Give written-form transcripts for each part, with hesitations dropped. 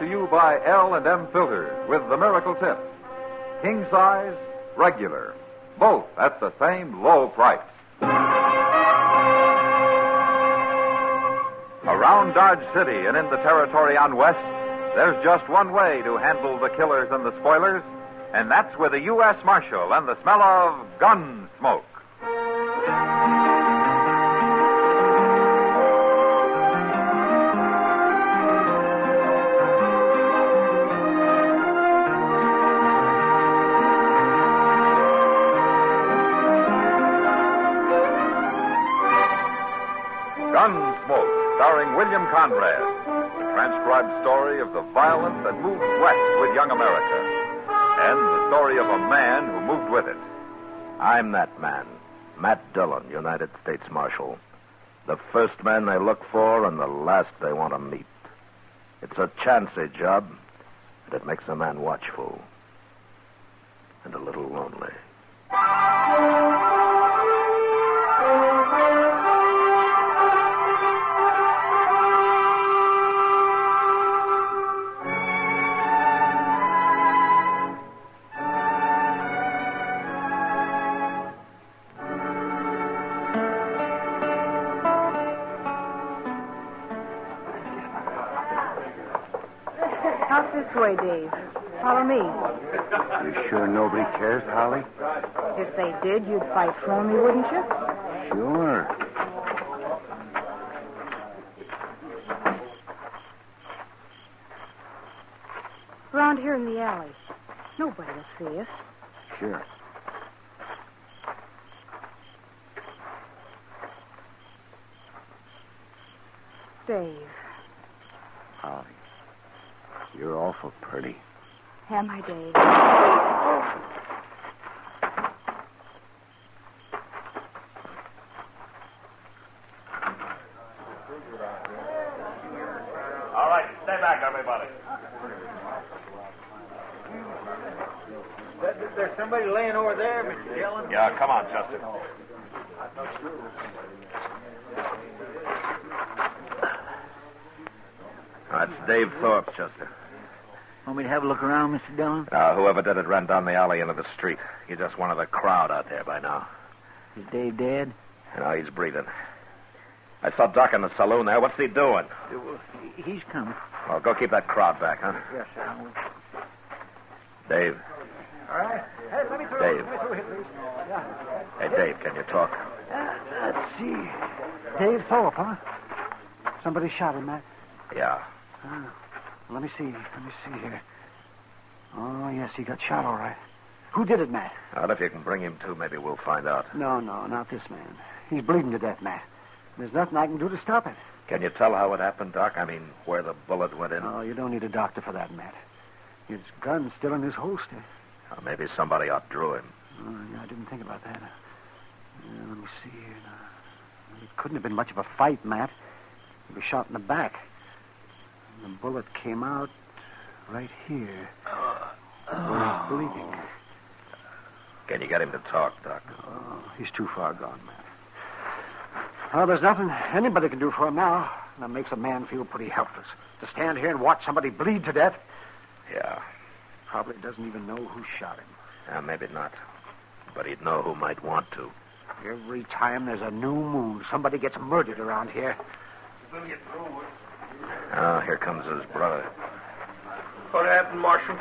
to you by L&M Filters with the miracle tip. King size, regular, both at the same low price. Around Dodge City and in the territory on West, there's just one way to handle the killers and the spoilers, and that's with a U.S. Marshal and the smell of Gunsmoke. Gunsmoke, starring William Conrad, the transcribed story of the violence that moved west with young America, and the story of a man who moved with it. I'm that man, Matt Dillon, United States Marshal. The first man they look for and the last they want to meet. It's a chancy job, and it makes a man watchful and a little lonely. Out this way, Dave. Follow me. You sure nobody cares, Holly? If they did, you'd fight for me, wouldn't you? Sure. Around here in the alley. Nobody will see us. Sure. Dave. Holly, you're awful pretty. Am I, Dave? All right, stay back, everybody. There's somebody laying over there, Mr. Dillon. Yeah, come on, Chester. That's Dave Thorpe, Chester. Want me to have a look around, Mr. Dillon? Whoever did it ran down the alley into the street. He's just one of the crowd out there by now. Is Dave dead? No, he's breathing. I saw Doc in the saloon there. What's he doing? He's coming. Well, go keep that crowd back, huh? Yes, sir. I will. Dave. All right. Hey, let me through. Dave. Let me through here, please. Yeah. Hey, Dave, can you talk? Let's see. Dave Thorpe, huh? Somebody shot him, Matt. Yeah. Let me see here. Oh, yes, he got shot all right. Who did it, Matt? Well, if you can bring him to, maybe we'll find out. No, not this man. He's bleeding to death, Matt. There's nothing I can do to stop it. Can you tell how it happened, Doc? I mean, where the bullet went in? Oh, you don't need a doctor for that, Matt. His gun's still in his holster. Maybe somebody outdrew him. Oh, yeah, I didn't think about that. Let me see here now. It couldn't have been much of a fight, Matt. He was shot in the back. And the bullet came out right here. Where he's bleeding. Can you get him to talk, Doc? Oh, he's too far gone, Matt. Well, there's nothing anybody can do for him now. And that makes a man feel pretty helpless. To stand here and watch somebody bleed to death. Yeah. Probably doesn't even know who shot him. Maybe not. But he'd know who might want to. Every time there's a new moon, somebody gets murdered around here. Here comes his brother. What happened, Marshal?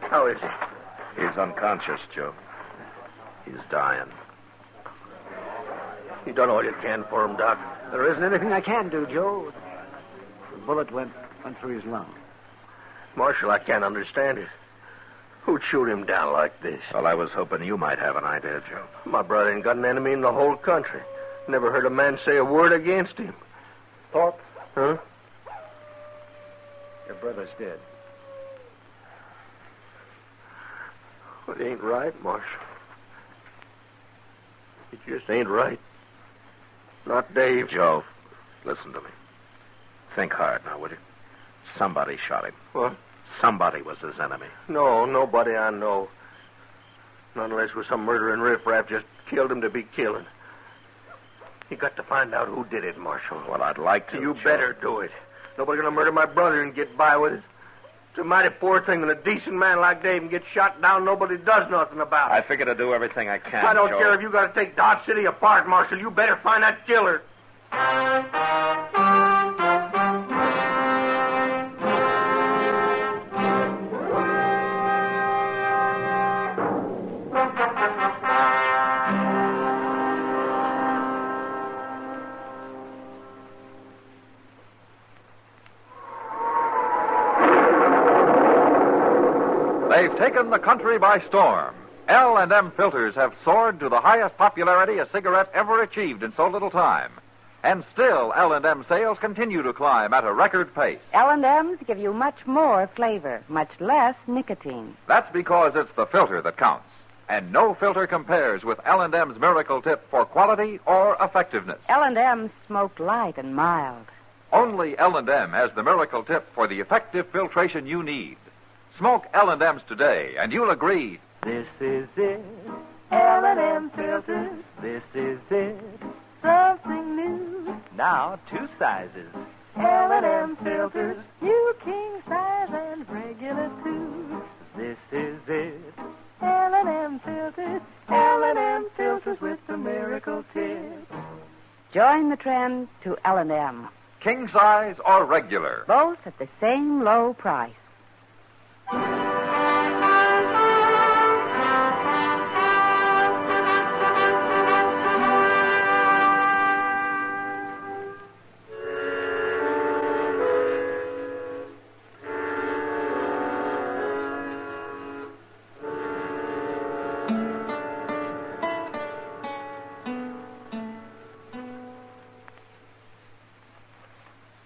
How is he? He's unconscious, Joe. He's dying. You done all you can for him, Doc. There isn't anything I can do, Joe. The bullet went through his lung. Marshal, I can't understand it. Who'd shoot him down like this? Well, I was hoping you might have an idea, Joe. My brother ain't got an enemy in the whole country. Never heard a man say a word against him. Thorpe? Huh? Your brother's dead. Well, it ain't right, Marshal. It just ain't right. Not Dave. Joe, listen to me. Think hard now, would you? Somebody shot him. What? Somebody was his enemy. No, nobody I know. Not unless it was some murdering riffraff just killed him to be killing. You got to find out who did it, Marshal. Well, I'd like to. You Joe. better do it. Nobody gonna murder my brother and get by with it. It's a mighty poor thing when a decent man like Dave gets shot down, nobody does nothing about it. I figure to do everything I can, I don't Joe. care if you got to take Dodge City apart, Marshal. You better find that killer. They've taken the country by storm. L&M filters have soared to the highest popularity a cigarette ever achieved in so little time. And still, L&M sales continue to climb at a record pace. L&M's give you much more flavor, much less nicotine. That's because it's the filter that counts. And no filter compares with L&M's Miracle Tip for quality or effectiveness. L&M's smoke light and mild. Only L&M has the Miracle Tip for the effective filtration you need. Smoke L&M's today, and you'll agree. This is it. L&M filters. This is it. Something new. Now 2 sizes. L&M filters. New king size and regular too. This is it. L&M filters. L&M filters with the Miracle Tip. Join the trend to L&M. King size or regular. Both at the same low price.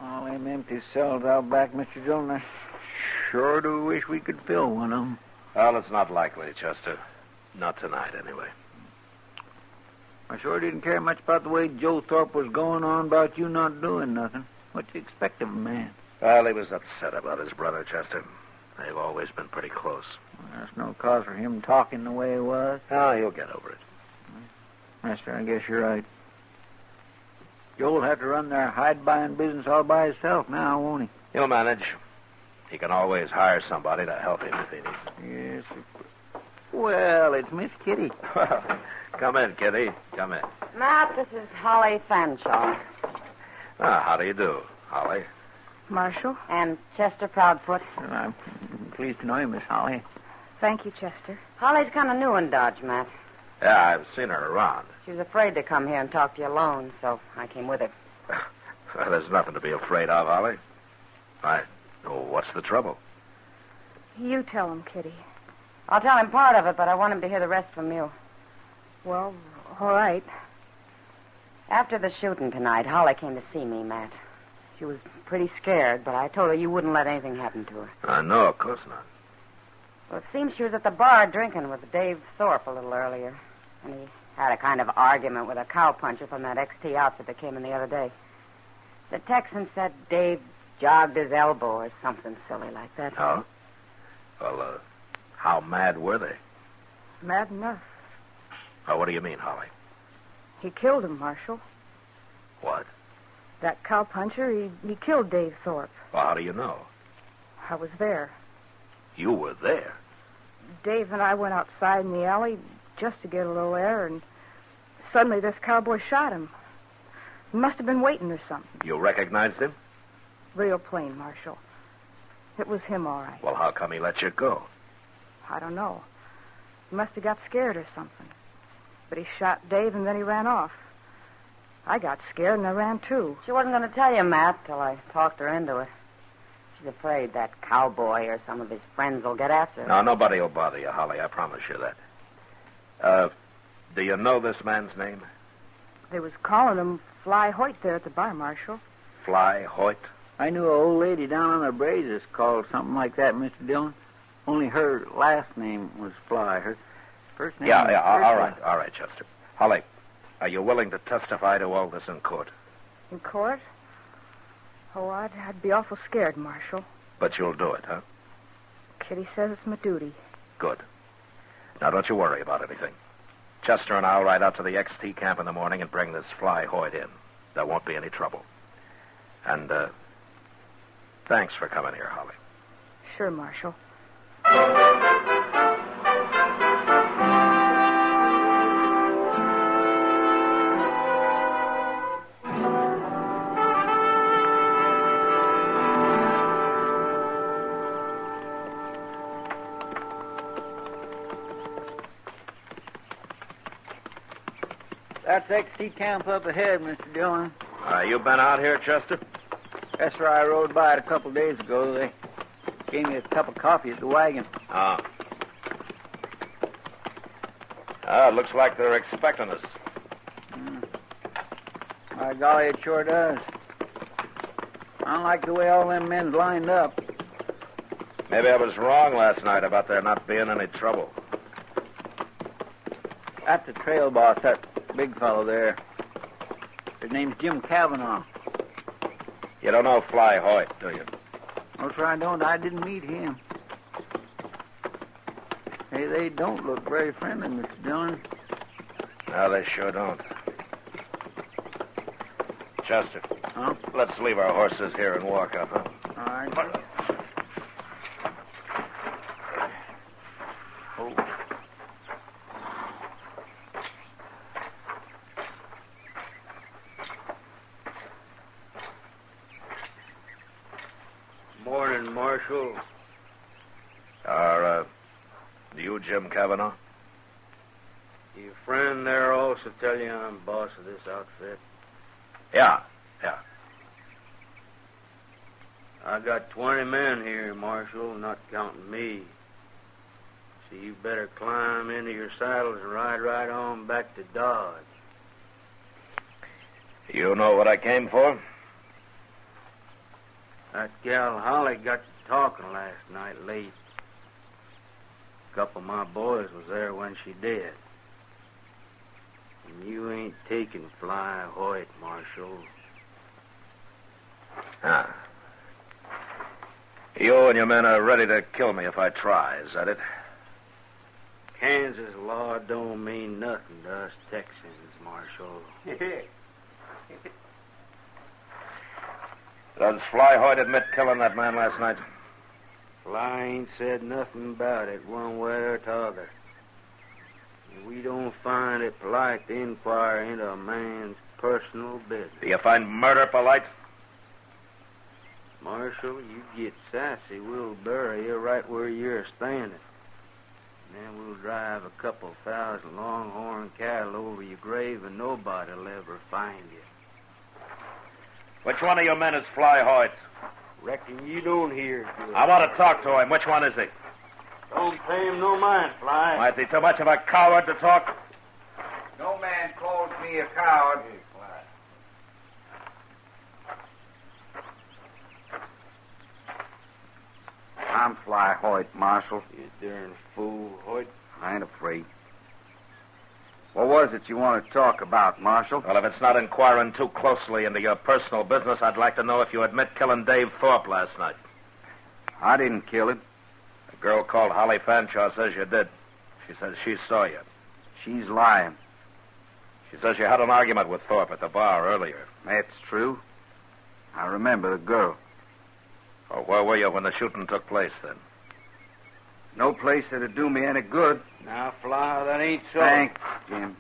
All them empty cells out back, Mr. Dillon, I sure do wish we could fill one of them. Well, it's not likely, Chester. Not tonight, anyway. I sure didn't care much about the way Joe Thorpe was going on about you not doing nothing. What you expect of a man? Well, he was upset about his brother, Chester. They've always been pretty close. Well, there's no cause for him talking the way he was. Oh, he'll get over it. Mister, I guess you're right. Joe'll have to run their hide-buying business all by himself now, won't he? He'll manage. He can always hire somebody to help him if he needs. Yes. Well, it's Miss Kitty. Come in, Kitty. Come in. Matt, this is Holly Fanshawe. How do you do, Holly? Marshal? And Chester Proudfoot. Well, I'm pleased to know you, Miss Holly. Thank you, Chester. Holly's kind of new in Dodge, Matt. Yeah, I've seen her around. She was afraid to come here and talk to you alone, so I came with her. Well, there's nothing to be afraid of, Holly. What's the trouble? You tell him, Kitty. I'll tell him part of it, but I want him to hear the rest from you. Well, all right. After the shooting tonight, Holly came to see me, Matt. She was pretty scared, but I told her you wouldn't let anything happen to her. No, of course not. Well, it seems she was at the bar drinking with Dave Thorpe a little earlier. And he had a kind of argument with a cowpuncher from that XT outfit that came in the other day. The Texan said Dave jogged his elbow or something silly like that. Oh? Well, how mad were they? Mad enough. Oh, what do you mean, Holly? He killed him, Marshal. What? That cowpuncher, he killed Dave Thorpe. Well, how do you know? I was there. You were there? Dave and I went outside in the alley just to get a little air, and suddenly this cowboy shot him. He must have been waiting or something. You recognized him? Real plain, Marshal. It was him, all right. Well, how come he let you go? I don't know. He must have got scared or something. But he shot Dave, and then he ran off. I got scared, and I ran, too. She wasn't going to tell you, Matt, till I talked her into it. She's afraid that cowboy or some of his friends will get after her. No, nobody will bother you, Holly. I promise you that. Do you know this man's name? They was calling him Fly Hoyt there at the bar, Marshal. Fly Hoyt? I knew an old lady down on the Brazos called something like that, Mr. Dillon. Only her last name was Fly. Her first name was all right, Chester. Holly, are you willing to testify to all this in court? In court? Oh, I'd be awful scared, Marshal. But you'll do it, huh? Kitty says it's my duty. Good. Now, don't you worry about anything. Chester and I'll ride out to the XT camp in the morning and bring this Fly Hoyt in. There won't be any trouble. And, Thanks for coming here, Holly. Sure, Marshal. That's XT camp up ahead, Mr. Dillon. You been out here, Chester? That's where I rode by it a couple of days ago. They gave me a cup of coffee at the wagon. It looks like they're expecting us. By golly, it sure does. I don't like the way all them men's lined up. Maybe I was wrong last night about there not being any trouble. That's the trail boss, that big fellow there. His name's Jim Cavanaugh. You don't know Fly Hoyt, do you? No, sir, I don't. I didn't meet him. Hey, they don't look very friendly, Mr. Dillon. No, they sure don't. Chester. Huh? Let's leave our horses here and walk up, huh? All right. Sir. Morning, Marshal. You Jim Cavanaugh? Your friend there also tell you I'm boss of this outfit? Yeah. I got 20 men here, Marshal, not counting me. So you better climb into your saddles and ride right on back to Dodge. You know what I came for? That gal Holly got to talking last night late. A couple of my boys was there when she did. And you ain't taking Fly Hoyt, Marshal. You and your men are ready to kill me if I try, is that it? Kansas law don't mean nothing to us Texans, Marshal. Does Fly Hoyt admit killing that man last night? Fly ain't said nothing about it one way or t'other. We don't find it polite to inquire into a man's personal business. Do you find murder polite? Marshal, you get sassy, we'll bury you right where you're standing. And then we'll drive a couple thousand longhorn cattle over your grave and nobody'll ever find you. Which one of your men is Fly Hoyt? Reckon you don't hear good. I want to talk to him. Which one is he? Don't pay him no mind, Fly. Why, is he too much of a coward to talk? No man calls me a coward. I'm Fly Hoyt, Marshal. You darn fool, Hoyt. I ain't afraid. What was it you want to talk about, Marshal? Well, if it's not inquiring too closely into your personal business, I'd like to know if you admit killing Dave Thorpe last night. I didn't kill him. A girl called Holly Fanshaw says you did. She says she saw you. She's lying. She says you had an argument with Thorpe at the bar earlier. That's true. I remember the girl. Well, where were you when the shooting took place, then? No place that'd do me any good. Now, Fly, that ain't so. Thanks, Jim.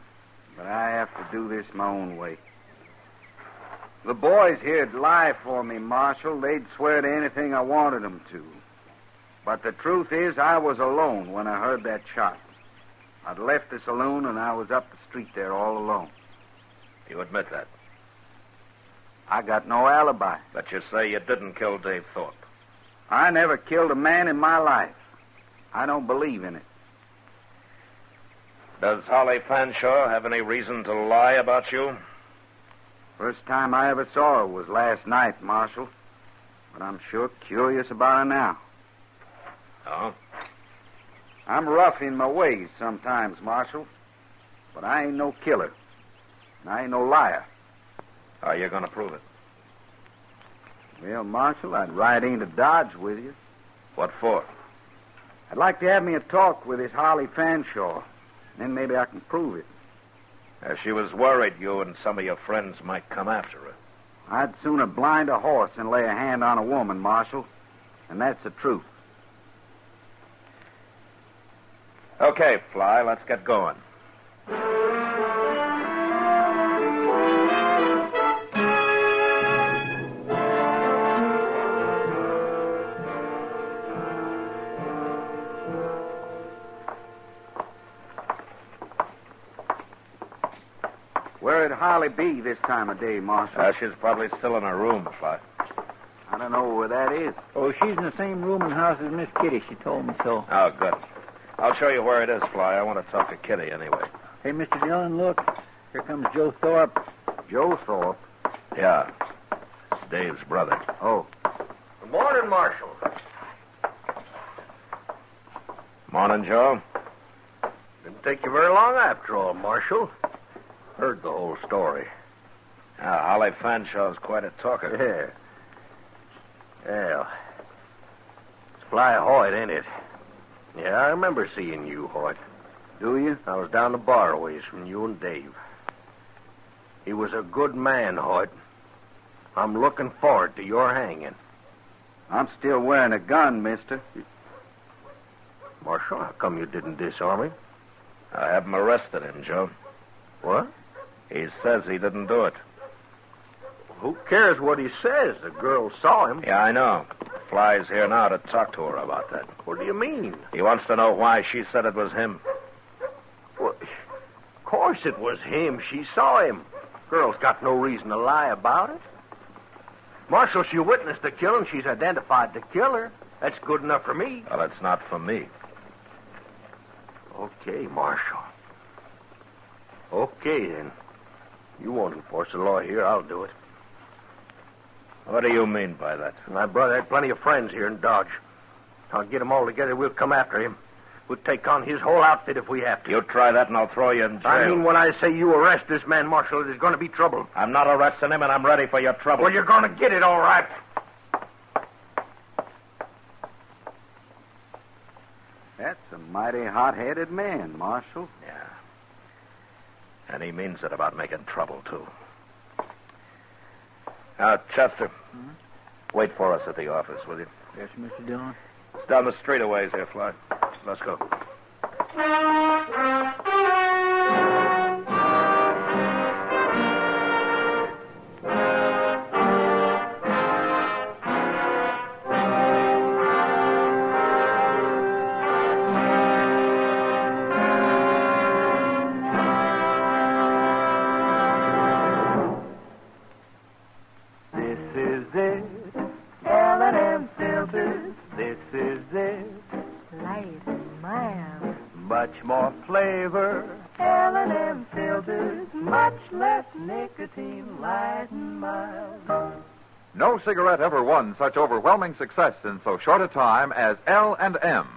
But I have to do this my own way. The boys here'd lie for me, Marshal. They'd swear to anything I wanted them to. But the truth is, I was alone when I heard that shot. I'd left the saloon and I was up the street there all alone. You admit that? I got no alibi. But you say you didn't kill Dave Thorpe. I never killed a man in my life. I don't believe in it. Does Holly Fanshaw have any reason to lie about you? First time I ever saw her was last night, Marshal. But I'm sure curious about her now. Oh? I'm rough in my ways sometimes, Marshal. But I ain't no killer. And I ain't no liar. How are you going to prove it? Well, Marshal, I'd ride into Dodge with you. What for? I'd like to have me a talk with this Holly Fanshaw. Then maybe I can prove it. She was worried you and some of your friends might come after her. I'd sooner blind a horse than lay a hand on a woman, Marshal. And that's the truth. Okay, Fly, let's get going. Where'd Holly be this time of day, Marshal? She's probably still in her room, Fly. I don't know where that is. Oh, she's in the same room and house as Miss Kitty. She told me so. Oh, good. I'll show you where it is, Fly. I want to talk to Kitty anyway. Hey, Mr. Dillon, look. Here comes Joe Thorpe. Joe Thorpe? Yeah. It's Dave's brother. Oh. Good morning, Marshal. Morning, Joe. Didn't take you very long after all, Marshal. Heard the whole story. Yeah, Holly Fanshaw's quite a talker. Yeah. It's Fly Hoyt, ain't it? Yeah, I remember seeing you, Hoyt. Do you? I was down the bar a ways from you and Dave. He was a good man, Hoyt. I'm looking forward to your hanging. I'm still wearing a gun, mister. Marshal, how come you didn't disarm him? I have him arrested him, Joe. What? He says he didn't do it. Who cares what he says? The girl saw him. Yeah, I know. Fly's here now to talk to her about that. What do you mean? He wants to know why she said it was him. Well, of course it was him. She saw him. Girl's got no reason to lie about it. Marshal, she witnessed the killing. She's identified the killer. That's good enough for me. Well, it's not for me. Okay, Marshal. Okay, then. You won't enforce the law here. I'll do it. What do you mean by that? My brother had plenty of friends here in Dodge. I'll get them all together. We'll come after him. We'll take on his whole outfit if we have to. You try that and I'll throw you in jail. I mean, when I say you arrest this man, Marshal, there's going to be trouble. I'm not arresting him and I'm ready for your trouble. Well, you're going to get it, all right. That's a mighty hot-headed man, Marshal. Yeah. And he means it about making trouble, too. Now, Chester, wait for us at the office, will you? Yes, Mr. Dillon. It's down the street a ways here, Fly. Let's go. Much more flavor, L&M filters, much less nicotine, light and mild. No cigarette ever won such overwhelming success in so short a time as L&M.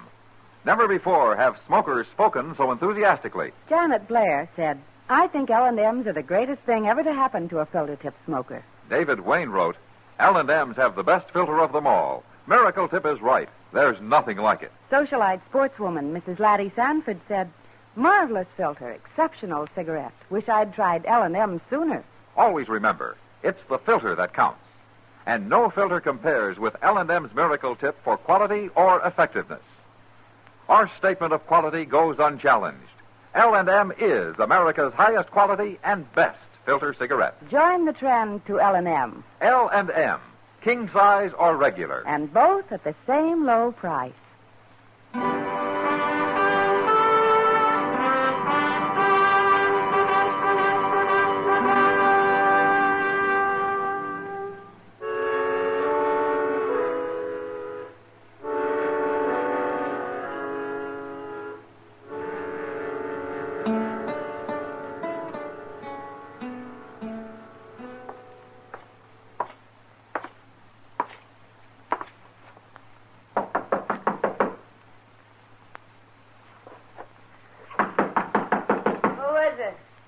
Never before have smokers spoken so enthusiastically. Janet Blair said, I think L&Ms are the greatest thing ever to happen to a filter-tip smoker. David Wayne wrote, L&Ms have the best filter of them all. Miracle Tip is right. There's nothing like it. Socialite sportswoman Mrs. Laddie Sanford said, marvelous filter, exceptional cigarette. Wish I'd tried L&M sooner. Always remember, it's the filter that counts. And no filter compares with L&M's Miracle Tip for quality or effectiveness. Our statement of quality goes unchallenged. L&M is America's highest quality and best filter cigarette. Join the trend to L&M. L&M, king size or regular. And both at the same low price.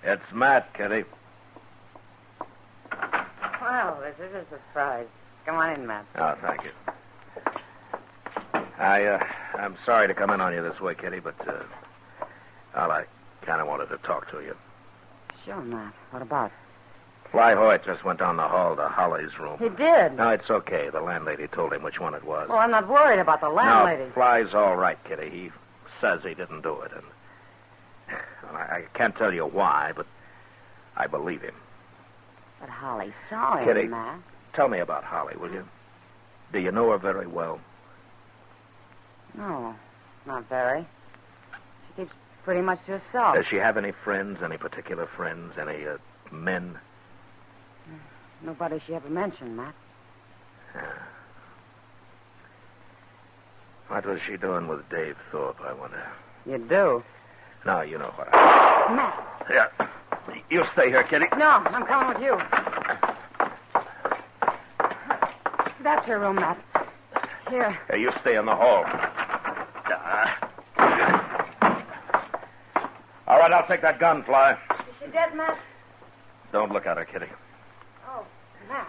It's Matt, Kitty. Well, this is a surprise. Come on in, Matt. Oh, thank you. I'm sorry to come in on you this way, Kitty, but, I kind of wanted to talk to you. Sure, Matt. What about? Fly Hoyt just went down the hall to Holly's room. He did? No, it's okay. The landlady told him which one it was. Well, I'm not worried about the landlady. No, Fly's all right, Kitty. He says he didn't do it. And well, I can't tell you why, but I believe him. But Holly saw him, Kitty, Matt. tell me about Holly, will you? Do you know her very well? No, not very. She keeps pretty much to herself. Does she have any friends, any particular friends, any men? Nobody she ever mentioned, Matt. What was she doing with Dave Thorpe, I wonder? You do? No, you know what I... Matt. Yeah. You stay here, Kitty. No, I'm coming with you. That's your room, Matt. Here. Hey, you stay in the hall. All right, I'll take that gun, Fly. Is she dead, Matt? Don't look at her, Kitty. Oh, Matt.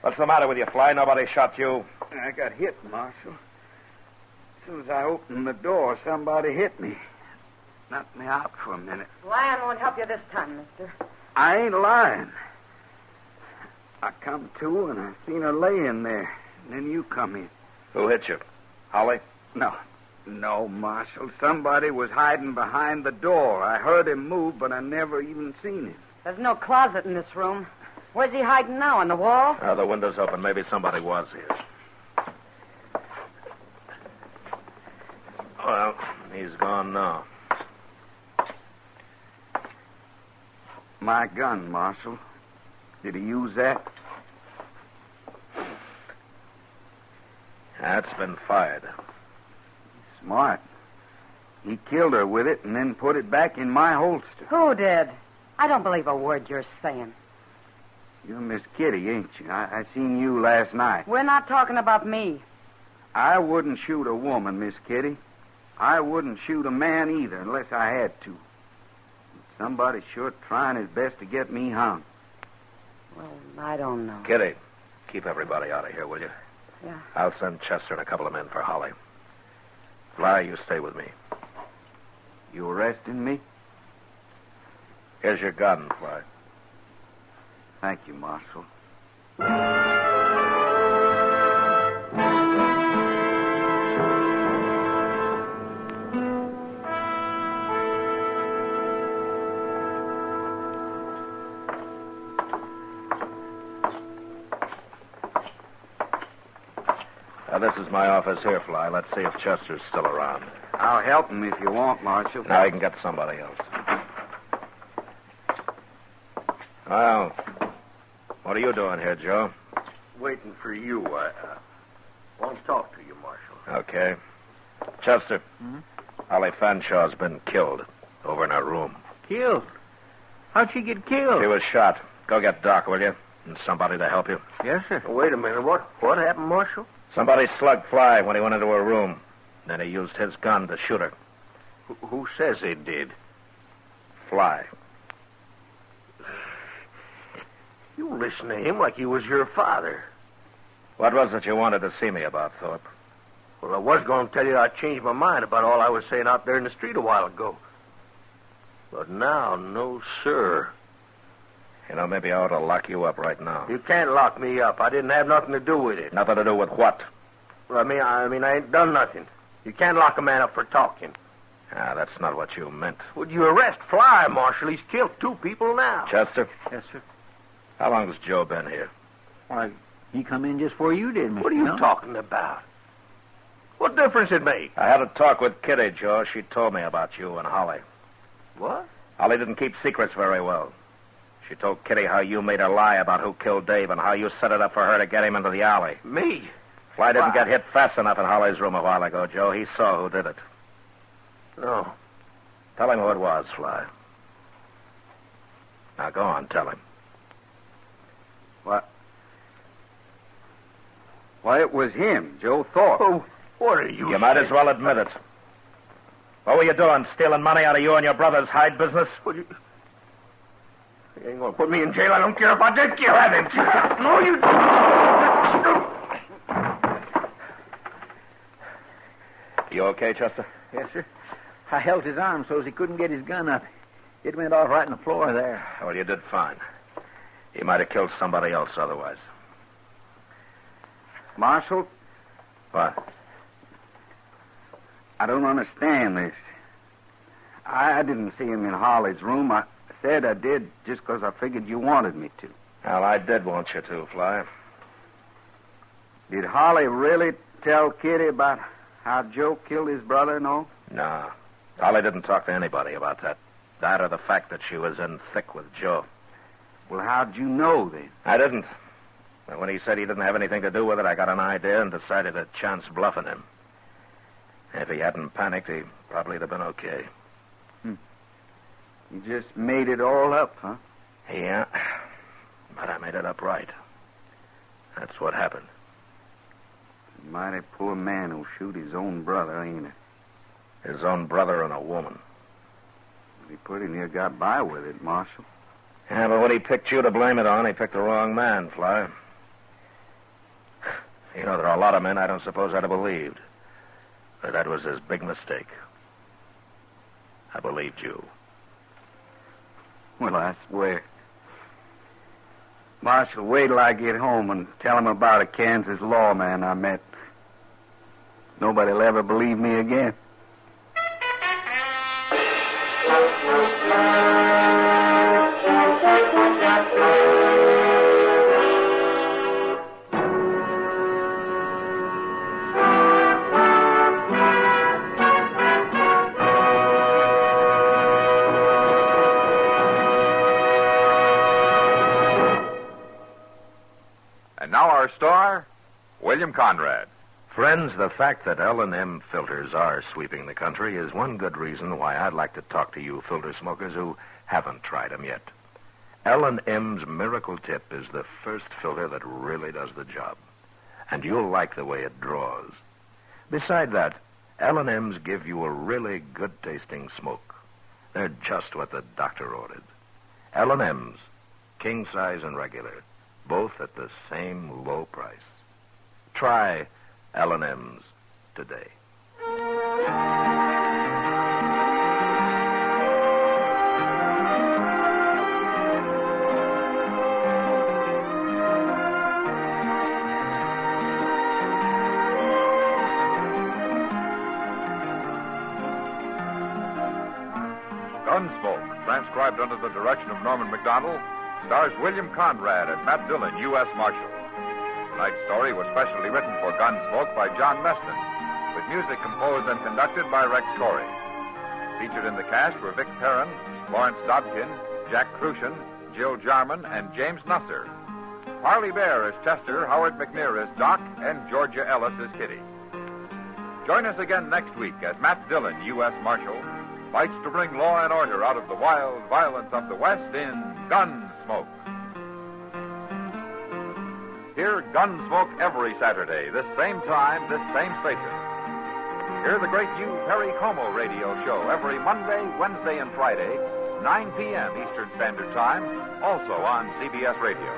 What's the matter with you, Fly? Nobody shot you. I got hit, Marshal. As soon as I opened the door, somebody hit me. Knocked me out for a minute. Lion won't help you this time, mister. I ain't lying. I come to and I seen her laying there. And then you come in. Who hit you? Holly? No, Marshal. Somebody was hiding behind the door. I heard him move, but I never even seen him. There's no closet in this room. Where's he hiding now, on the wall? The window's open. Maybe somebody was here. Well, he's gone now. My gun, Marshal. Did he use that? That's been fired. Smart. He killed her with it and then put it back in my holster. Who did? I don't believe a word you're saying. You're Miss Kitty, ain't you? I seen you last night. We're not talking about me. I wouldn't shoot a woman, Miss Kitty. I wouldn't shoot a man either unless I had to. Somebody's sure trying his best to get me hung. Well, I don't know. Kitty, keep everybody out of here, will you? Yeah. I'll send Chester and a couple of men for Holly. Fly, you stay with me. You arresting me? Here's your gun, Fly. Thank you, Marshal. This is my office here, Fly. Let's see if Chester's still around. I'll help him if you want, Marshal. Now you can get somebody else. Well, what are you doing here, Joe? Waiting for you. I want to talk to you, Marshal. Okay. Chester, Holly Fanshaw's been killed over in her room. Killed? How'd she get killed? She was shot. Go get Doc, will you? And somebody to help you. Yes, sir. Wait a minute. What happened, Marshal? Somebody slugged Fly when he went into her room. Then he used his gun to shoot her. Who says he did? Fly. You listen to him like he was your father. What was it you wanted to see me about, Thorpe? Well, I was going to tell you I changed my mind about all I was saying out there in the street a while ago. But now, no, sir. You know, maybe I ought to lock you up right now. You can't lock me up. I didn't have nothing to do with it. Nothing to do with what? Well, I mean, I ain't done nothing. You can't lock a man up for talking. That's not what you meant. Would you arrest Fly, Marshal? He's killed 2 people now. Chester, Yes, sir. how long has Joe been here? Why, he come in just before you did, Mr. What are you Dillon. talking about? What difference it make? I had a talk with Kitty, Joe. She told me about you and Holly. What? Holly didn't keep secrets very well. She told Kitty how you made her lie about who killed Dave and how you set it up for her to get him into the alley. Me? Fly didn't Why? get hit fast enough in Holly's room a while ago, Joe. He saw who did it. No. Tell him who it was, Fly. Now, go on, tell him. What? Why, it was him, Joe Thorpe. Oh, what are you You might as well admit it. What were you doing, stealing money out of you and your brother's hide business? You ain't going to put me in jail. I don't care if I did kill him. No, you You okay, Chester? Yes, sir. I held his arm so he couldn't get his gun up. It went off right on the floor there. Well, you did fine. He might have killed somebody else otherwise. Marshal, What? I don't understand this. I didn't see him in Holly's room. I said I did just because I figured you wanted me to. Well, I did want you to, Fly. Did Holly really tell Kitty about how Joe killed his brother and all? No. Holly didn't talk to anybody about that. That or the fact that she was in thick with Joe. Well, how'd you know then? I didn't. But when he said he didn't have anything to do with it, I got an idea and decided to chance bluffing him. If he hadn't panicked, he probably'd have been okay. You just made it all up, huh? Yeah, but I made it up right. That's what happened. Mighty poor man who'll shoot his own brother, ain't it? His own brother and a woman. He pretty near got by with it, Marshal. Yeah, but when he picked you to blame it on, he picked the wrong man, Fly. You know, there are a lot of men I don't suppose I'd have believed. But that was his big mistake. I believed you. Well, I swear. Marshal, wait till I get home and tell him about a Kansas lawman I met. Nobody'll ever believe me again. And now our star, William Conrad. Friends, the fact that L&M filters are sweeping the country is one good reason why I'd like to talk to you filter smokers who haven't tried them yet. L&M's Miracle Tip is the first filter that really does the job. And you'll like the way it draws. Beside that, L&M's give you a really good-tasting smoke. They're just what the doctor ordered. L&M's, king size and regular, both at the same low price. Try L&M's today. Gunsmoke, transcribed under the direction of Norman MacDonald, stars William Conrad and Matt Dillon, U.S. Marshal. Tonight's story was specially written for Gunsmoke by John Meston, with music composed and conducted by Rex Corey. Featured in the cast were Vic Perrin, Lawrence Dobkin, Jack Crucian, Jill Jarman, and James Nusser. Harley Bear as Chester, Howard McNear as Doc, and Georgia Ellis as Kitty. Join us again next week as Matt Dillon, U.S. Marshal, fights to bring law and order out of the wild violence of the West in Gunsmoke. Hear Gunsmoke every Saturday, this same time, this same station. Hear the great Hugh Perry Como radio show every Monday, Wednesday, and Friday, 9 p.m. Eastern Standard Time, also on CBS Radio.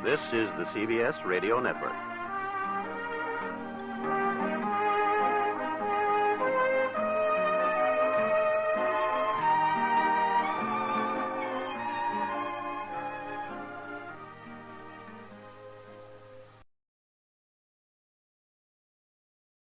This is the CBS Radio Network.